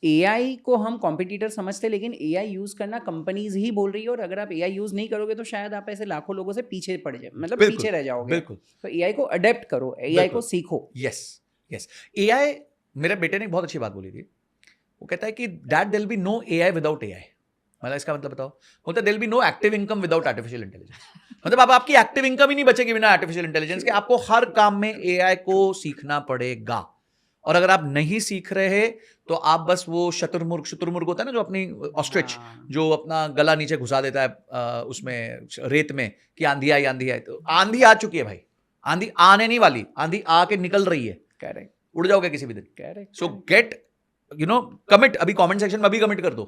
AI को हम competitor समझते हैं, लेकिन एआई यूज करना कंपनीज ही बोल रही है, और अगर आप एआई यूज नहीं करोगे तो शायद आप ऐसे लाखों लोगों से पीछे पड़ जाए, मतलब बिल्कुल, पीछे रह जाओगे। बिल्कुल, तो एआई को अडेप्ट करो, एआई को बिल्कुल। सीखो। Yes, yes. एआई, मेरे बेटे ने एक बहुत अच्छी बात बोली थी। वो कहता है कि dad there will be no AI without AI. मतलब इसका मतलब बताओ। बोलता there will be no active income without artificial intelligence. मतलब अब आपकी एक्टिव इनकम ही नहीं बचेगी बिना आर्टिफिशियल इंटेलिजेंस के। आपको हर काम में एआई को सीखना पड़ेगा, और अगर आप नहीं सीख रहे तो आप बस वो शुतुरमुर्ग होता है ना, जो अपनी ऑस्ट्रिच, हाँ। जो अपना गला नीचे घुसा देता है उसमें रेत में, कि आंधी आई आंधी आई। तो आंधी आ चुकी है भाई, आंधी आने नहीं वाली, आंधी आके निकल रही है। करेक्ट, उड़ जाओगे किसी भी दिन। करेक्ट। सो गेट कमिट। अभी कमेंट सेक्शन में अभी कमिट कर दो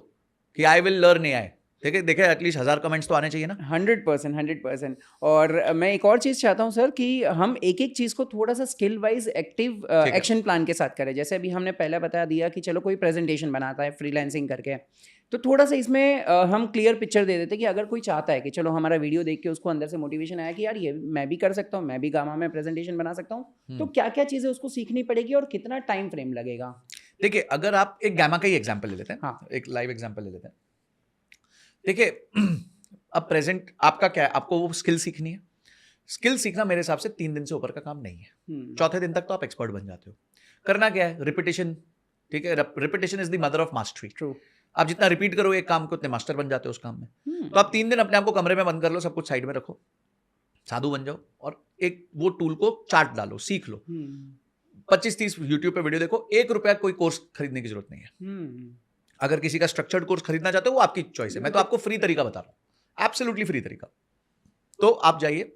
कि आई विल लर्न एआई। ठीक है, देखे एटलीस्ट 1000 कमेंट्स तो आने चाहिए ना। 100%, 100%। और मैं एक और चीज़ चाहता हूँ सर, कि हम एक एक चीज़ को थोड़ा सा स्किल वाइज एक्टिव ठीक है। एक्शन प्लान के साथ करें। जैसे अभी हमने पहले बता दिया कि चलो कोई प्रेजेंटेशन बनाता है फ्रीलांसिंग करके, तो थोड़ा सा इसमें हम क्लियर पिक्चर दे देते कि अगर कोई चाहता है कि चलो हमारा वीडियो देख के उसको अंदर से मोटिवेशन आया कि यार ये मैं भी कर सकता हूँ, मैं भी गामा में प्रेजेंटेशन बना सकता हूँ, तो क्या क्या चीज़ें उसको सीखनी पड़ेगी और कितना टाइम फ्रेम लगेगा? देखिए, अगर आप एक गामा का ही एग्जांपल ले लेते हैं, हाँ। एक लाइव एग्जांपल ले लेते हैं। देखिए, अब प्रेजेंट आपका क्या है, आपको वो स्किल सीखनी है। स्किल सीखना मेरे हिसाब से 3 दिन से ऊपर का काम नहीं है। चौथे दिन तक तो आप एक्सपर्ट बन जाते हो। करना क्या है, रिपीटेशन। ठीक है, repetition is the mother of mastery. True. आप जितना रिपीट करोगे एक काम को, उतने मास्टर बन जाते हो उस काम में। तो आप 3 दिन अपने आप को कमरे में बंद कर लो, सब कुछ साइड में रखो, साधु बन जाओ, और एक वो टूल को चार्ट डालो, सीख लो। 25-30 यूट्यूब पे वीडियो देखो। 1 रुपया कोई कोर्स खरीदने की जरूरत नहीं है। अगर किसी का स्ट्रक्चर्ड कोर्स खरीदना चाहते हो, वो आपकी चॉइस है। मैं तो आपको फ्री तरीका बता रहा हूं, एब्सोल्युटली फ्री तरीका। तो आप जाइए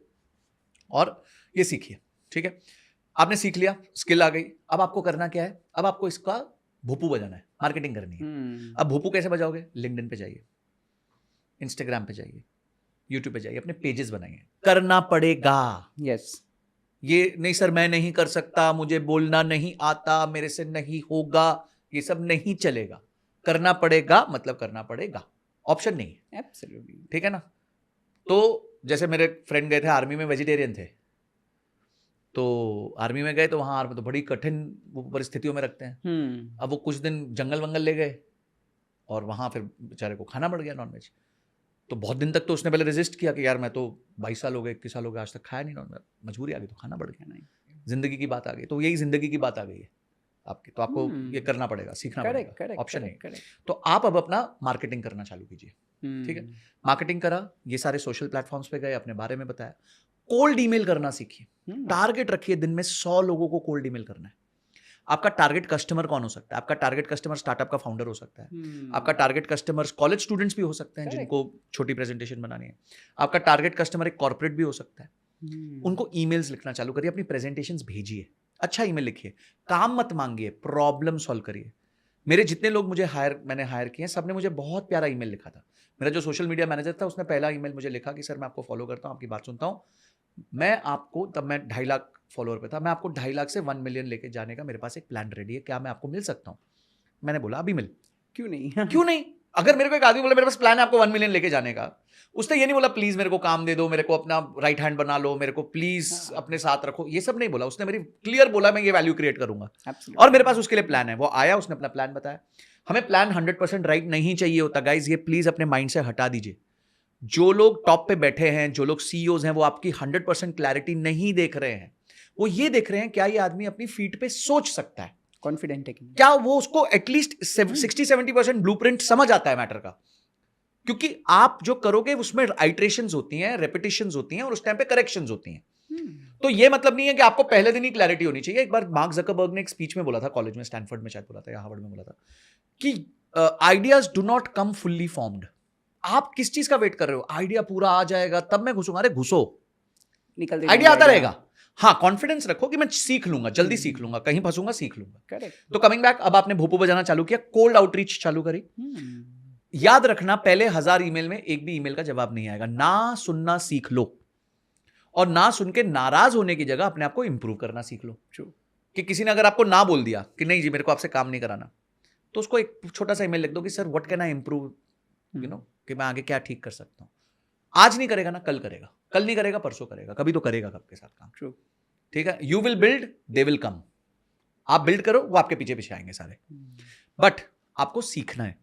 और ये सीखिए। ठीक है, आपने सीख लिया, स्किल आ गई। अब आपको करना क्या है, अब आपको इसका भूपू बजाना है, मार्केटिंग करनी है। अब भूपू कैसे बजाओगे? लिंक्डइन पे जाइए, इंस्टाग्राम पे जाइए, यूट्यूब पे जाइए, अपने पेजेस बनाइए। करना पड़ेगा। यस। ये नहीं सर मैं नहीं कर सकता, मुझे बोलना नहीं आता, मेरे से नहीं होगा, ये सब नहीं चलेगा। करना पड़ेगा, मतलब करना पड़ेगा, ऑप्शन नहीं है। एब्सोल्युटली। ठीक है ना। तो जैसे मेरे फ्रेंड गए थे आर्मी में, वेजिटेरियन थे, तो आर्मी में गए तो वहां आर्मी तो बड़ी कठिन परिस्थितियों में रखते हैं। अब वो कुछ दिन जंगल वंगल ले गए, और वहां फिर बेचारे को खाना पड़ गया नॉनवेज। तो बहुत दिन तक तो उसने पहले रेजिस्ट किया कि यार मैं तो 22 साल हो गए, 21 साल हो गए, आज तक खाया नहीं नॉनवेज। मजबूरी आ गई तो खाना पड़ गया, नहीं जिंदगी की बात आ गई। तो यही जिंदगी की बात आ गई है आपकी, तो आपको ये करना पड़ेगा, सीखना पड़ेगा, ऑप्शन नहीं। तो आप अब अपना मार्केटिंग करना चालू कीजिए। ठीक है, मार्केटिंग करा, ये सारे सोशल प्लेटफॉर्म्स पे गए, अपने बारे में बताया। कोल्ड ईमेल करना सीखिए। टारगेट रखिए, दिन में 100 लोगों को कोल्ड ईमेल करना है। आपका टारगेट कस्टमर कौन हो सकता है? आपका टारगेट कस्टमर स्टार्टअप का फाउंडर हो सकता है। आपका टारगेट कस्टमर कॉलेज स्टूडेंट्स भी हो सकते हैं जिनको छोटी प्रेजेंटेशन बनानी है। आपका टारगेट कस्टमर एक कॉर्पोरेट भी हो सकता है। उनको ईमेल्स लिखना चालू करिए, अपनी प्रेजेंटेशंस भेजिए, अच्छा ईमेल लिखिए, काम मत मांगिए, प्रॉब्लम सॉल्व करिए। मेरे जितने लोग मैंने हायर किए हैं, सबने मुझे बहुत प्यारा ईमेल लिखा था। मेरा जो सोशल मीडिया मैनेजर था, उसने पहला ईमेल मुझे लिखा कि सर मैं आपको फॉलो करता हूँ, आपकी बात सुनता हूँ, मैं आपको, तब मैं 2.5 लाख फॉलोअर पे था, मैं आपको 2.5 लाख से 1 मिलियन लेके जाने का मेरे पास एक प्लान रेडी है, क्या मैं आपको मिल सकता हूँ? मैंने बोला अभी मिल। क्यों नहीं? क्यों नहीं? अगर मेरे को एक आदमी बोला मेरे पास प्लान है आपको 1 मिलियन लेके जाने का, उसने ये नहीं बोला प्लीज मेरे को काम दे दो, मेरे को अपना राइट हैंड बना लो, मेरे को प्लीज अपने साथ रखो, ये सब नहीं बोला उसने। मेरी क्लियर बोला मैं ये वैल्यू क्रिएट करूंगा, और मेरे पास उसके लिए प्लान है। वो आया, उसने अपना प्लान बताया। हमें प्लान 100% राइट नहीं चाहिए होता गाइज, ये प्लीज अपने माइंड से हटा दीजिए। जो लोग टॉप पे बैठे हैं, जो लोग सीईओज हैं, वो आपकी 100% क्लैरिटी नहीं देख रहे हैं। वो ये देख रहे हैं क्या ये आदमी अपनी फीट पे सोच सकता है, कॉन्फिडेंट है क्या वो उसको एटलीस्ट 60-70% ब्लूप्रिंट समझ आता है मैटर का। क्योंकि आप जो करोगे उसमें आइट्रेशंस होती हैं, रेपिटेशंस होती हैं, और उस टाइम पे करेक्शंस होती हैं। तो ये मतलब नहीं है कि आपको पहले दिन ही क्लैरिटी होनी चाहिए। एक बार मार्क जकरबर्ग ने एक स्पीच में बोला था, कॉलेज में, स्टैनफोर्ड में शायद बोला था या हार्वर्ड में बोला था, कि ideas do not come fully formed. आप किस चीज का वेट कर रहे हो? आइडिया पूरा आ जाएगा तब मैं घुसूंगा। अरे घुसो, निकलते आइडिया आता रहेगा। हाँ, कॉन्फिडेंस रखो कि मैं सीख लूंगा, जल्दी सीख लूंगा, कहीं फंसूंगा सीख लूंगा। करेक्ट। तो कमिंग बैक, अब आपने भूपू बजाना चालू किया, कोल्ड आउटरीच चालू करी। याद रखना, पहले 1000 ईमेल में एक भी ईमेल का जवाब नहीं आएगा। ना सुनना सीख लो, और ना सुन के नाराज होने की जगह अपने आप को इंप्रूव करना सीख लो। कि किसी ने अगर आपको ना बोल दिया कि नहीं जी मेरे को आपसे काम नहीं कराना, तो उसको एक छोटा सा ईमेल लिख दो कि sir what can I improve, कि मैं आगे क्या ठीक कर सकता हूं। आज नहीं करेगा ना, कल करेगा, कल नहीं करेगा परसों करेगा, कभी तो करेगा आपके साथ काम। ठीक है, you will build, they will come. आप बिल्ड करो, वो आपके पीछे पीछे आएंगे सारे। बट आपको सीखना है।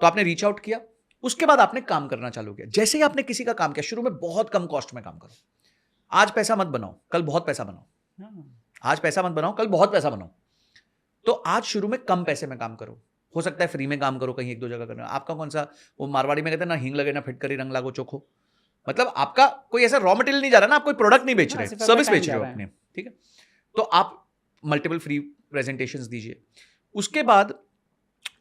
तो आपने रीच आउट किया, उसके बाद आपने काम करना चालू किया। जैसे ही आपने किसी का काम किया, शुरू में बहुत कम कॉस्ट में काम करो। आज पैसा मत बनाओ, कल बहुत पैसा बनाओ। आज पैसा मत बनाओ, कल बहुत पैसा बनाओ। तो आज शुरू में कम पैसे में काम करो। हो सकता है फ्री में काम करो, कहीं एक दो जगह करना। आपका कौन सा, वो मारवाड़ी में कहते हैं ना, हींग लगे ना फिटकरी रंग लागो चोखो। मतलब आपका कोई ऐसा रॉ मटेरियल नहीं जा रहा ना, आप कोई प्रोडक्ट नहीं बेच रहे, सर्विस बेच रहे हो अपने, ठीक है। तो आप मल्टीपल फ्री प्रेजेंटेशंस दीजिए। उसके बाद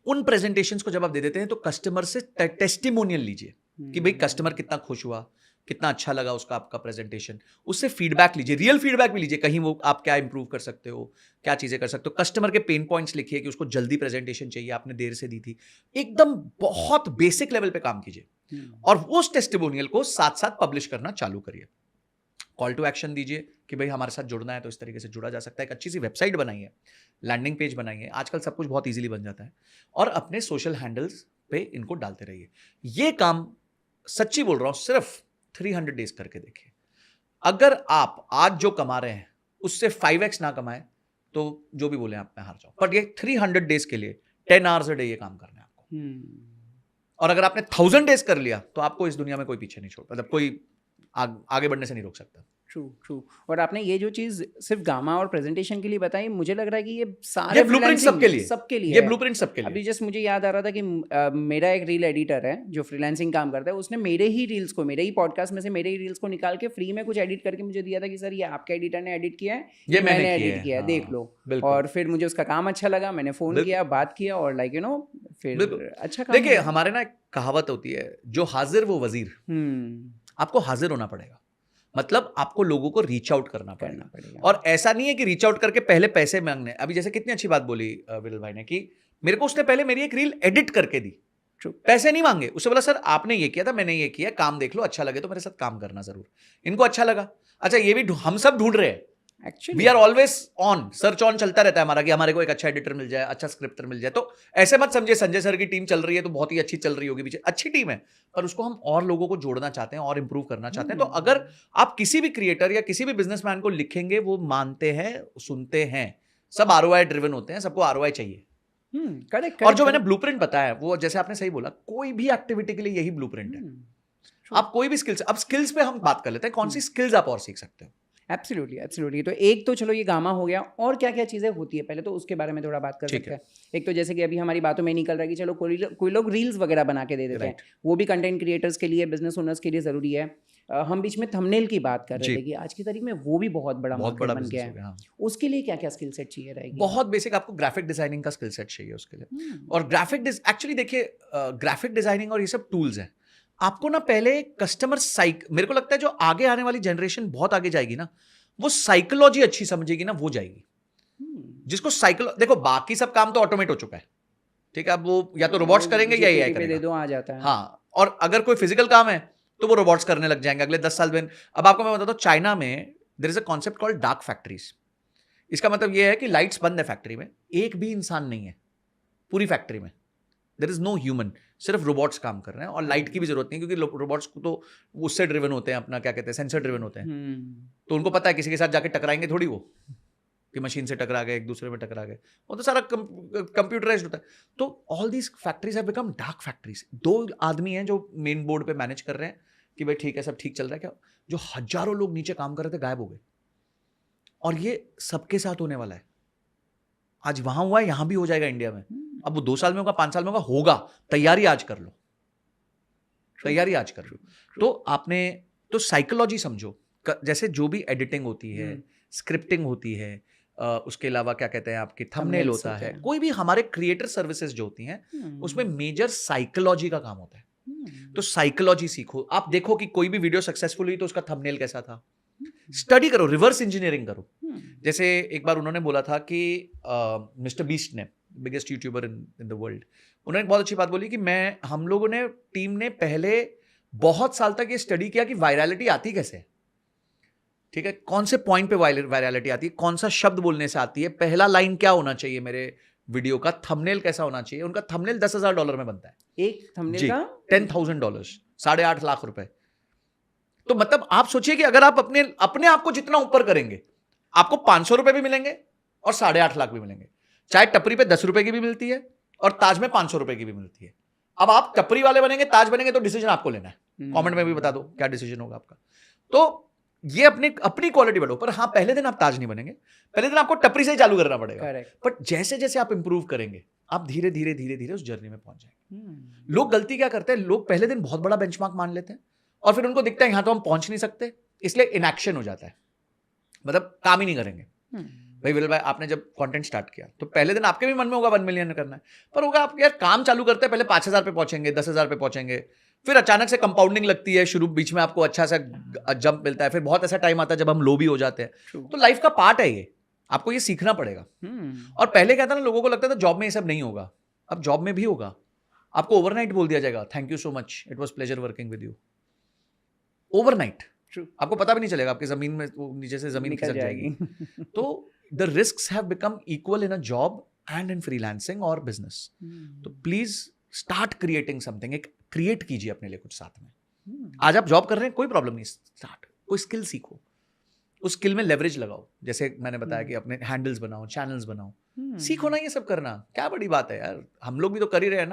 उन प्रेजेंटेशंस को जब आप दे देते हैं तो कस्टमर से टेस्टिमोनियल लीजिए कि भाई कस्टमर कितना खुश हुआ, कितना अच्छा लगा उसका आपका प्रेजेंटेशन। उससे फीडबैक लीजिए, रियल फीडबैक भी लीजिए, कहीं वो आप क्या इंप्रूव कर सकते हो, क्या चीजें कर सकते हो। कस्टमर के पेन पॉइंट्स लिखिए कि उसको जल्दी प्रेजेंटेशन चाहिए, आपने देर से दी थी। एकदम बहुत बेसिक लेवल पे काम कीजिए और उस टेस्टिमोनियल को साथ साथ पब्लिश करना चालू करिए। कॉल टू एक्शन दीजिए कि भाई हमारे साथ जुड़ना है तो इस तरीके से जुड़ा जा सकता है। एक अच्छी सी वेबसाइट बनाइए, लैंडिंग पेज बनाइए। आजकल सब कुछ बहुत इजीली बन जाता है। और अपने सोशल हैंडल्स पे इनको डालते रहिए। ये काम सच्ची बोल रहा हूं, सिर्फ 300 डेज करके देखिए। अगर आप आज जो कमा रहे हैं उससे 5x ना कमाए तो जो भी बोले आप, मैं हार जाऊं। पर ये 300 डेज के लिए 10 आवर्स अ डे ये काम करना है आपको। और अगर आपने 1000 डेज कर लिया तो आपको इस दुनिया में कोई पीछे नहीं छोड़, मतलब कोई आगे बढ़ने से नहीं रोक सकता। ट्रू। और आपने ये जो चीज सिर्फ गामा और प्रेजेंटेशन के लिए बताई, मुझे लग रहा है कि ये सारे ब्लूप्रिंट सबके लिए ये ब्लूप्रिंट सबके लिए। अभी जस्ट मुझे याद आ रहा था कि मेरा एक रील एडिटर है जो फ्रीलांसिंग काम करता है, उसने मेरे ही रील्स को, मेरे ही पॉडकास्ट में से मेरे ही रील्स को निकाल के फ्री में कुछ एडिट करके मुझे दिया था कि सर ये आपके एडिटर ने एडिट किया है, ये मैंने एडिट किया है, देख लो। और फिर मुझे उसका काम अच्छा लगा, मैंने फोन किया, बात किया और लाइक यू नो फिर अच्छा काम। देखिए हमारे ना एक कहावत होती है, जो हाजिर वो वजीर। आपको हाजिर होना पड़ेगा, मतलब आपको लोगों को रीच आउट करना पड़ेगा। और ऐसा नहीं है कि रीच आउट करके पहले पैसे मांगने। अभी जैसे कितनी अच्छी बात बोली विरल भाई ने कि मेरे को उसने पहले मेरी एक रील एडिट करके दी, पैसे नहीं मांगे। उससे बोला सर आपने ये किया था, मैंने ये किया, काम देख लो, अच्छा लगे तो मेरे साथ काम करना जरूर। इनको अच्छा लगा, अच्छा ये भी हम सब ढूंढ रहे हैं। We are always on, search on चलता रहता है हमारा कि हमारे को एक अच्छा एडिटर मिल जाए, अच्छा स्क्रिप्टर मिल जाए। तो ऐसे मत समझिए संजय सर की टीम चल रही है तो बहुत ही अच्छी चल रही होगी, पीछे अच्छी टीम है, पर उसको हम और लोगों को जोड़ना चाहते हैं और इंप्रूव करना चाहते हैं। तो अगर आप किसी भी क्रिएटर या किसी भी बिजनेसमैन को लिखेंगे, वो मानते हैं, सुनते हैं, सब ROI ड्रिवन होते हैं, सबको ROI चाहिए। करेक्ट। और जो मैंने ब्लूप्रिंट बताया वो जैसे आपने सही बोला, कोई भी एक्टिविटी के लिए यही ब्लूप्रिंट है। आप कोई भी स्किल्स, अब स्किल्स पे हम बात कर लेते हैं, कौन सी स्किल्स आप और सीख सकते हो। एब्सोल्युटली। तो एक तो चलो ये गामा हो गया, और क्या क्या चीज़ें होती है पहले तो उसके बारे में थोड़ा बात कर सकते हैं। एक तो जैसे कि अभी हमारी बातों में निकल रहा है कि चलो कोई लोग रील्स वगैरह बना के दे देते हैं, वो भी कंटेंट क्रिएटर्स के लिए, बिजनेस ओनर्स के लिए ज़रूरी है। हम बीच में थंबनेल की बात कर रहे थे कि आज की तारीख में वो भी बहुत बड़ा बन गया है। उसके लिए क्या क्या स्किल सेट चाहिए रहेगी? बहुत बेसिक आपको ग्राफिक डिजाइनिंग का स्किल सेट चाहिए उसके लिए। और ग्राफिक एक्चुअली देखिए, ग्राफिक डिजाइनिंग और ये सब टूल्स हैं। आपको ना पहले कस्टमर मेरे को लगता है जो आगे आने वाली जनरेशन बहुत आगे जाएगी ना, वो साइकोलॉजी अच्छी समझेगी ना, वो जाएगी। जिसको देखो बाकी सब काम तो ऑटोमेट हो चुका है, ठीक है। अब वो या तो रोबोट्स करेंगे या AI करेगा, दे दो आ जाता है। हाँ, और अगर कोई फिजिकल काम है तो वो रोबोट्स करने लग जाएंगे अगले 10 साल में। अब आपको मैं बताता हूँ, चाइना में there is a concept called dark factories. इसका मतलब ये है कि लाइट्स बंद है फैक्ट्री में, एक भी इंसान नहीं है पूरी फैक्ट्री में, देयर इज नो ह्यूमन, सिर्फ रोबोट्स काम कर रहे हैं। और लाइट की भी जरूरत नहीं, क्योंकि रोबोट्स को तो उससे ड्रिवन होते हैं, अपना क्या कहते हैं, सेंसर ड्रिवन होते हैं। तो उनको पता है किसी के साथ जाके टकराएंगे थोड़ी, वो कि मशीन से टकरा गए, एक दूसरे में टकरा गए, वो तो सारा कंप्यूटराइज्ड होता है। तो all these factories have become dark factories. 2 आदमी हैं जो मेन बोर्ड पे मैनेज कर रहे हैं कि भाई ठीक है, सब ठीक चल रहा है क्या, जो हजारों लोग नीचे काम कर रहे थे गायब हो गए। और ये सबके साथ होने वाला है। आज वहां हुआ है, यहां भी हो जाएगा इंडिया में। अब वो 2 साल में होगा, 5 साल में होगा, तैयारी आज कर लो, तैयारी आज कर लो। तो आपने तो साइकोलॉजी समझो, जैसे जो भी एडिटिंग होती है, स्क्रिप्टिंग होती है, उसके अलावा क्या कहते हैं आपकी थंबनेल होता है, कोई भी हमारे क्रिएटर सर्विसेज जो होती हैं उसमें मेजर साइकोलॉजी का काम होता है। तो साइकोलॉजी सीखो। आप देखो कि कोई भी वीडियो सक्सेसफुल हुई तो उसका थंबनेल कैसा था, स्टडी करो, रिवर्स इंजीनियरिंग करो। जैसे एक बार उन्होंने बोला था कि मिस्टर बीस्ट ने, biggest YouTuber in the world, उन्होंने एक बहुत अच्छी बात बोली कि हम लोगों ने, टीम ने पहले बहुत साल तक ये स्टडी किया कि वायरलिटी आती कैसे, ठीक है, कौन से पॉइंट पे वायरलिटी आती है, कौन सा शब्द बोलने से आती है, पहला लाइन क्या होना चाहिए मेरे वीडियो का, थंबनेल कैसा होना चाहिए। उनका थंबनेल $10,000 में बनता है, एक थंबनेल का $10,000, 8.5 लाख रुपए। तो मतलब आप सोचिए कि अगर आप अपने आप को जितना ऊपर करेंगे, आपको 500 रुपए भी मिलेंगे और 8.5 लाख भी मिलेंगे। चाहे टपरी पे 10 रुपए की भी मिलती है और ताज में 500 रुपए की भी मिलती है। अब आप टपरी वाले बनेंगे, ताज बनेंगे, तो डिसीजन आपको लेना है। कमेंट में भी बता दो क्या डिसीजन होगा आपका। तो ये अपनी क्वालिटी बढ़ो, पर हाँ पहले दिन आप ताज नहीं बनेंगे, पहले दिन आपको टपरी से ही चालू करना पड़ेगा। बट जैसे जैसे आप इंप्रूव करेंगे, आप धीरे धीरे धीरे धीरे उस जर्नी में पहुंच जाएंगे। लोग गलती क्या करते हैं, लोग पहले दिन बहुत बड़ा बेंचमार्क मान लेते हैं और फिर उनको दिखता है यहाँ तो हम पहुंच नहीं सकते, इसलिए इनएक्शन हो जाता है, मतलब काम ही नहीं करेंगे। भाई विल भाई, आपने जब कंटेंट स्टार्ट किया तो पहले दिन आपके भी मन में होगा 1 मिलियन करना है, पर होगा आप यार काम चालू करते हैं, पहले 5,000 पे पहुंचेंगे, 10,000 पे पहुंचेंगे, फिर अचानक से कंपाउंडिंग लगती है, शुरू बीच में आपको अच्छा सा जंप मिलता है, फिर बहुत ऐसा टाइम आता है जब हम लो भी हो जाते हैं। तो लाइफ का पार्ट है ये, आपको ये सीखना पड़ेगा। और पहले क्या था ना, लोगों को लगता था जॉब में ये सब नहीं होगा, अब जॉब में भी होगा। आपको ओवरनाइट बोल दिया जाएगा, thank you so much, it was pleasure working with you, overnight. आपको पता भी नहीं चलेगा, आपकी जमीन में नीचे से जमीन खिसक जाएगी। तो the risks have become equal in a job and in freelancing और बिजनेस। तो प्लीज स्टार्ट क्रिएटिंग समथिंग, एक क्रिएट कीजिए अपने लिए कुछ साथ में। आज आप जॉब कर रहे हैं, कोई प्रॉब्लम नहीं, स्टार्ट कोई स्किल सीखो, उस स्किल में लेवरेज लगाओ। जैसे मैंने बताया कि अपने हैंडल्स बनाओ, चैनल्स बनाओ, सीखो ना ये सब करना, क्या बड़ी बात है यार, हम लोग भी तो कर ही रहे हैं ना।